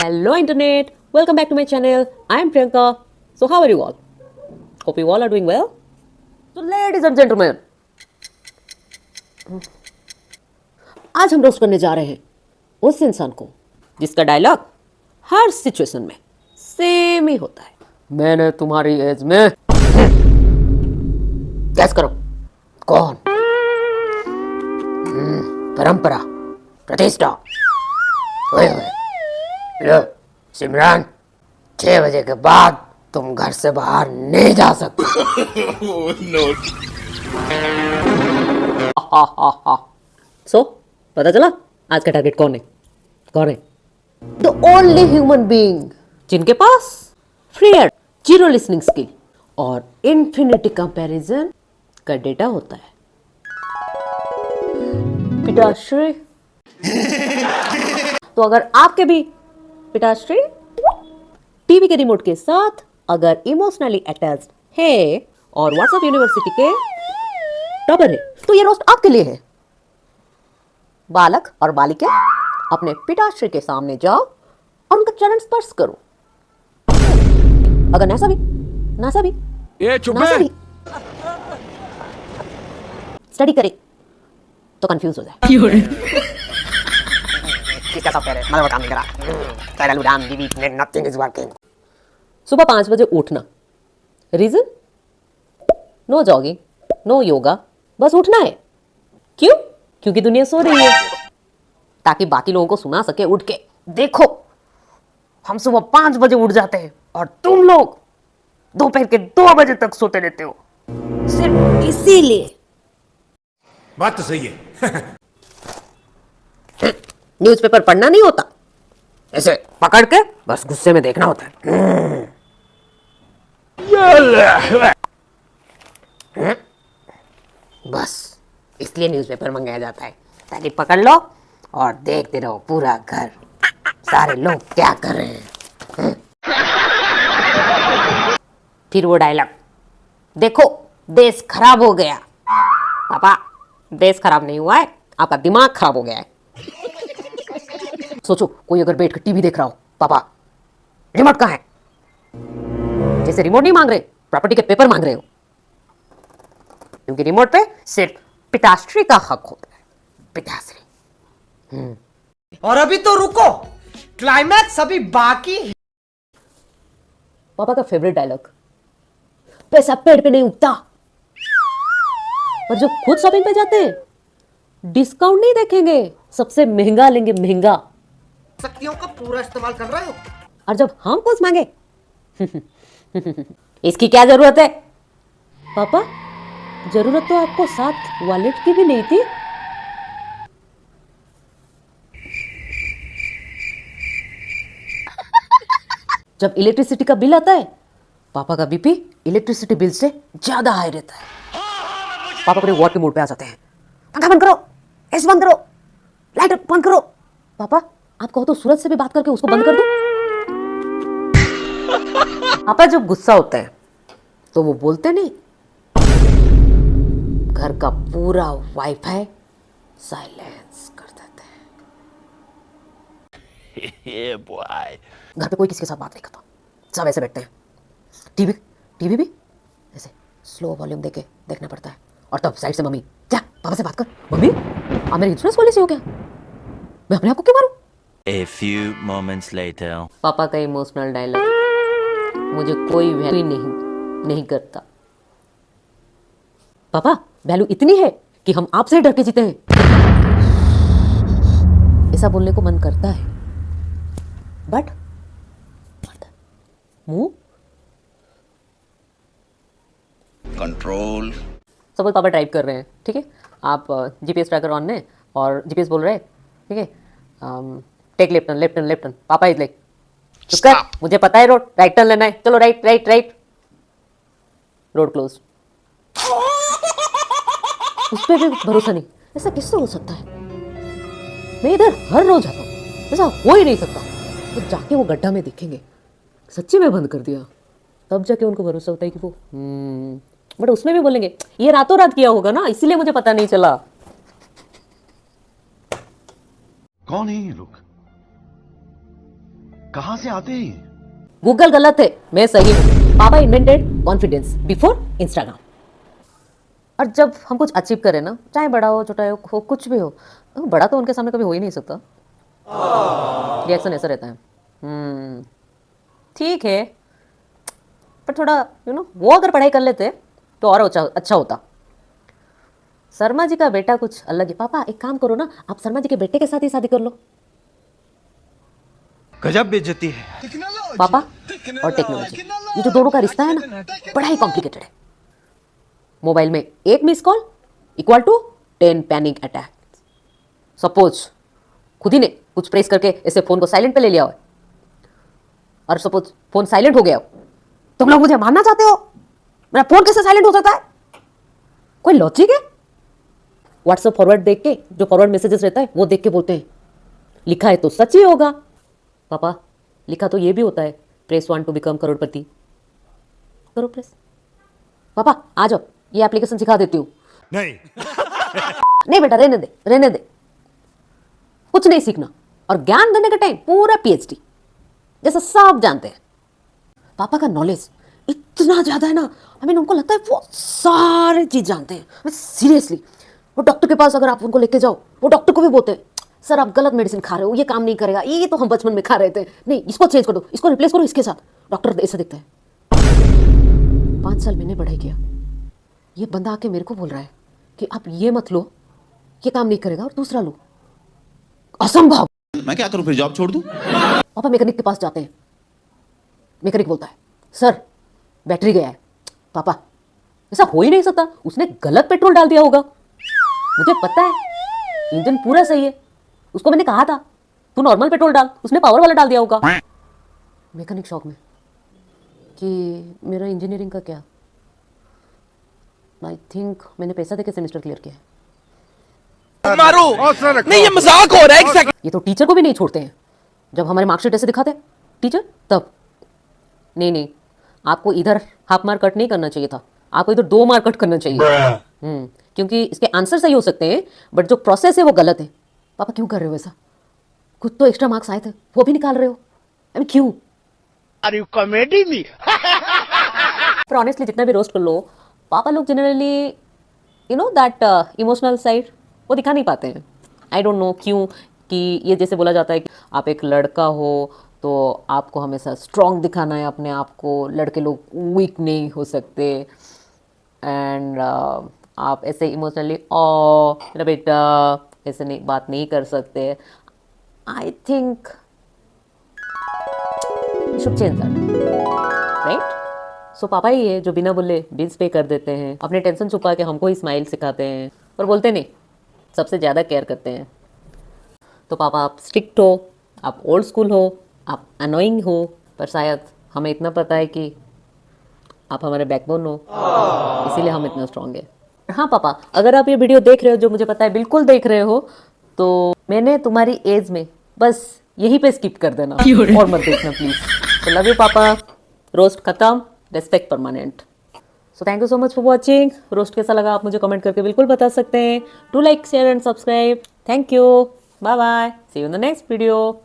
Hello internet, welcome back to my channel. I am Priyanka. So how are you all? Hope you all are doing well. So ladies and gentlemen, आज हम roast करने जा रहे हैं उस इंसान को जिसका डायलॉग हर सिचुएशन में सेम ही होता है। मैंने तुम्हारी एज में गैस करो कौन? परंपरा, प्रतिष्ठा। ओए ओए, लो सिमरन, 6 बजे के बाद तुम घर से बाहर नहीं जा सकते। सो पता चला आज का टारगेट कौन है? कौन है? द ओनली ह्यूमन बीइंग जिनके पास फ्रीयर, जीरो लिसनिंग स्किल और इन्फिनिटी कंपैरिजन का डेटा होता है। पिताश्री। तो अगर आपके भी पिताश्री टीवी के रिमोट के साथ अगर इमोशनली अटैच्ड है और व्हाट्सएप यूनिवर्सिटी के टॉपर है तो ये रोस्ट आपके लिए है। बालक और बालिका अपने पिताश्री के सामने जाओ और उनका चरण स्पर्श करो। अगर नासा भी ये चुप है। स्टडी करे तो कंफ्यूज हो जाए। किसका सॉफ्टवेयर है? मतलब काम नहीं करा। सारा लुडाम डिलीट ने नथिंग इज वर्किंग। सुबह 5 बजे उठना। Reason? No jogging, no yoga, बस उठना है। क्यों? क्योंकि दुनिया सो रही है, ताकि बाकी लोगों को सुना सके उठ के। देखो, हम सुबह 5 बजे उठ जाते हैं और तुम लोग दोपहर के 2 बजे तक सोते रहते हो। सिर्फ इसीलिए। बात तो सही है। न्यूज़पेपर पढ़ना नहीं होता, ऐसे पकड़ के बस गुस्से में देखना होता है। बस इसलिए न्यूज़पेपर मंगाया जाता है, ताकि पकड़ लो और देखते रहो पूरा घर, सारे लोग क्या कर रहे हैं। फिर वो डायलॉग, देखो देश खराब हो गया। पापा, देश खराब नहीं हुआ है, आपका दिमाग खराब हो गया है। सोचो कोई अगर बैठ कर टीवी देख रहा हो, पापा रिमोट कहाँ है? जैसे रिमोट नहीं मांग रहे, प्रॉपर्टी के पेपर मांग रहे हो, क्योंकि रिमोट पे सिर्फ पिताश्री का हक होता है। पिताश्री। और अभी तो रुको, क्लाइमैक्स अभी बाकी है। पापा का फेवरेट डायलॉग, पैसा पेड़ पे नहीं उगता। और जो खुद शॉपिंग पे जाते हैं डिस्काउंट नहीं देखेंगे, सबसे महंगा लेंगे, महंगा। शक्तियों का पूरा इस्तेमाल कर रहे हो। और जब हम कुछ मांगे इसकी क्या जरूरत है? पापा, जरूरत तो आपको साथ वॉलेट की भी नहीं थी। जब इलेक्ट्रिसिटी का बिल आता है, पापा का बीपी इलेक्ट्रिसिटी बिल से ज्यादा हाई रहता है। पापा पूरे वॉर के मूड पे आ जाते हैं। पंखा बंद करो, एसी बंद करो, लाइट बंद करो। पापा, आप कहो तो सूरज से भी बात करके उसको बंद कर दो। पापा जब गुस्सा होता है तो वो बोलते नहीं, घर का पूरा वाईफाई साइलेंस कर देते हैं। घर पे कोई किसी के साथ बात नहीं करता, सब ऐसे बैठते हैं। टीवी भी ऐसे स्लो वॉल्यूम देके देखना पड़ता है। और तब साइड से मम्मी, क्या पापा से बात कर। मम्मी, आप मेरी इंश्योरेंस पॉलिसी हो क्या? मैं अपने आप को क्यों मारूं? A few moments later. पापा का इमोशनल डायलॉग मुझे कोई वैल्यू नहीं करता। पापा, वैल्यू इतनी है कि हम आपसे डर के जीते हैं। ऐसा बोलने को मन करता है, बट मुंह Control. सपोज पापा ड्राइव कर रहे हैं, ठीक है, आप जीपीएस ट्रैकर ऑन है और जीपीएस बोल रहे हैं, ठीक है, टेक लेफ्ट टर्न। पापा इज लाइक, चुप कर, मुझे पता है रोड राइट टर्न लेना है, चलो राइट। Road close. उस पर भी भरोसा नहीं। ऐसा किससे हो सकता है? मैं इधर हर रोज आता हूँ, ऐसा हो ही नहीं सकता। तो जाके वो गड्ढा में देखेंगे, सच्ची में बंद कर दिया, तब जाके उनको भरोसा होता है कि वो बट उसमें भी बोलेंगे ये रातों रात किया होगा ना, इसीलिए मुझे पता नहीं चला। कौन है ये लोग? कहां से आते हैं? गूगल गलत है, मैं सही हूँ। पापा इन्वेंटेड कॉन्फिडेंस बिफोर इंस्टाग्राम। और जब हम कुछ अचीव करें ना, चाहे बड़ा हो छोटा हो कुछ भी हो, बड़ा तो उनके सामने कभी हो ही नहीं सकता। रिएक्शन ऐसा रहता है, ठीक है, पर थोड़ा वो अगर पढ़ाई कर लेते तो और अच्छा होता। शर्मा जी का बेटा कुछ अलग है। पापा एक काम करो ना, आप शर्मा जी के बेटे के साथ ही शादी कर लो। गजब बेइज्जती है। पापा और टेक्नोलॉजी, ये जो दोनों का रिश्ता है ना, बड़ा ही कॉम्प्लिकेटेड है। मोबाइल में एक miss call equal to 10 panic attack. Suppose खुद ही ने कुछ प्रेस करके ऐसे फोन को साइलेंट पे ले लिया हो, और सपोज फोन साइलेंट हो गया हो, तुम लोग मुझे मानना चाहते हो? मेरा फोन कैसे साइलेंट हो सकता है? कोई लॉजिक है? व्हाट्सएप फॉरवर्ड देख के, जो फॉरवर्ड मैसेजेस रहता है वो देख के बोलते हैं लिखा है तो सच ही होगा। पापा लिखा तो ये भी होता है, प्रेस 1 टू बिकम करोड़पति। करो प्रेस। पापा आ जाओ, ये एप्लीकेशन सिखा देती हूँ। नहीं। नहीं बेटा, रहने दे रहने दे, कुछ नहीं सीखना। और ज्ञान देने का टाइम पूरा पीएचडी जैसा सब जानते हैं। पापा का नॉलेज इतना ज्यादा है ना, उनको लगता है वो सारी चीज जानते हैं। सीरियसली, वो डॉक्टर के पास अगर आप उनको लेके जाओ, वो डॉक्टर को भी बोलते हैं सर आप गलत मेडिसिन खा रहे हो, ये काम नहीं करेगा, ये तो हम बचपन में खा रहे थे, नहीं इसको चेंज कर दो, इसको रिप्लेस करो इसके साथ। डॉक्टर ऐसे दिखता है। 5 साल मैंने पढ़ाई किया, ये बंदा आके मेरे को बोल रहा है कि आप ये मत लो, ये काम नहीं करेगा, और दूसरा लो। असंभव। मैं क्या करूं, फिर जॉब छोड़ दूं? पापा मैकेनिक के पास जाते हैं, मैकेनिक बोलता है सर बैटरी गया है। पापा ऐसा हो ही नहीं सकता, उसने गलत पेट्रोल डाल दिया होगा। मुझे पता है इंजन पूरा सही है, उसको मैंने कहा था तू नॉर्मल पेट्रोल डाल, उसने पावर वाला डाल दिया होगा। मैकेनिक शॉक में कि मेरा इंजीनियरिंग का क्या, आई थिंक मैंने पैसा देके सेमेस्टर क्लियर किया है। मारो नहीं, ये मजाक हो रहा है। एक सेकंड। ये तो टीचर को भी नहीं छोड़ते हैं, जब हमारे मार्कशीट ऐसे दिखाते हैं टीचर तब। नहीं, आपको इधर हाफ मार्क कट नहीं करना चाहिए था, आपको इधर 2 मार्क कट करना चाहिए। क्योंकि इसके आंसर सही हो सकते हैं बट जो प्रोसेस है वो गलत है। पापा क्यों कर रहे हो ऐसा? खुद तो एक्स्ट्रा मार्क्स आए थे, वो भी निकाल रहे हो, क्यों? Are you comedy me? पर ऑनेस्टली जितना भी रोस्ट कर लो, पापा लोग जनरली दैट इमोशनल साइड वो दिखा नहीं पाते हैं। आई डोंट नो क्यों, कि ये जैसे बोला जाता है कि आप एक लड़का हो तो आपको हमेशा स्ट्रॉन्ग दिखाना है अपने आप को, लड़के लोग वीक नहीं हो सकते, एंड आप ऐसे इमोशनली मेरा बेटा ऐसे नहीं बात नहीं कर सकते। I think should change that, right? So पापा ही है जो बिना बोले बिल्स पे कर देते हैं, अपने टेंशन छुपा के हमको ही स्माइल सिखाते हैं, और बोलते नहीं सबसे ज़्यादा केयर करते हैं। तो पापा आप स्ट्रिक्ट हो, आप ओल्ड स्कूल हो, आप अनोइंग हो, पर शायद हमें इतना पता है कि आप हमारे बैकबोन हो, इसीलिए हम इतना स्ट्रांग है। हाँ पापा, अगर आप ये वीडियो देख रहे हो, जो मुझे पता है बिल्कुल देख रहे हो, तो मैंने तुम्हारी एज में बस यहीं पे स्किप कर देना और मत देखना प्लीज। तो लव यू पापा, रोस्ट खत्म, respect permanent. So thank you so much for watching. Roast कैसा लगा आप मुझे कमेंट करके बिल्कुल बता सकते हैं। Do like share and subscribe. Thank you, bye bye, see you in the next video.